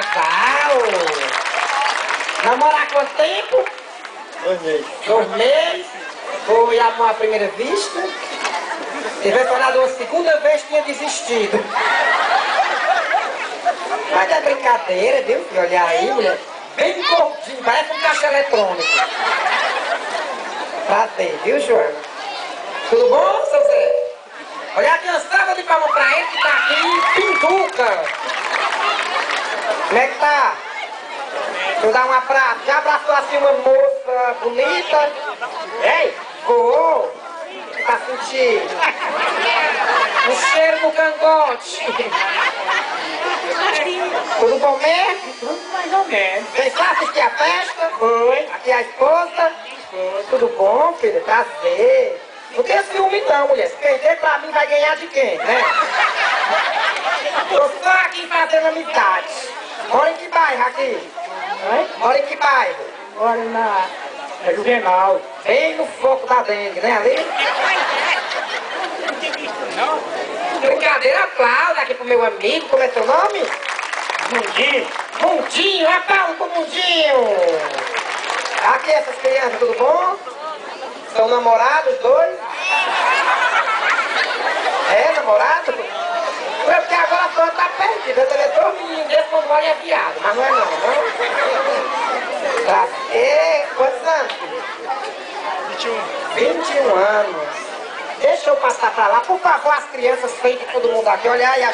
casal. Namorar quanto tempo? 2 meses. 2 meses. Foi amor à primeira vista. Tivesse olhado uma segunda vez, tinha desistido. Mas é brincadeira, viu? Filho? Olha aí, mulher. Bem gordinho, parece um caixa eletrônico. Prazer, viu, Joana? Tudo bom, seu Zé? Olha aqui uma salva de palmas pra ele que tá aqui em Pinduca. Como é que tá? Deixa eu dar um abraço. Já abraçou assim uma moça bonita? Ei, voou? Tá sentindo? Um cheiro no cangote. Tudo bom mesmo? Tudo mais ou menos. Vem cá assistir a festa? Foi. Aqui a esposa? Tudo bom, filha? Prazer. Não tem ciúme não, mulher. Se perder pra mim, vai ganhar de quem, né? Tô só aqui fazendo amizade. Mora em que bairro aqui? Oi? Mora em que bairro? Agora na... É Juvenal. Bem no foco da dengue, né, ali? Brincadeira, aplauda aqui pro meu amigo. Como é seu nome? Mundinho. Mundinho, aplauda pro Mundinho. Aqui essas crianças, tudo bom? São namorados, os dois? É, namorado? É porque agora a flor tá perdida. Eu teria 2 meninos desses quando olha é viado, mas não é não. Tá. E quantos anos, filho? 21 anos. Deixa eu passar pra lá, por favor, as crianças feitas todo mundo aqui. Olha aí as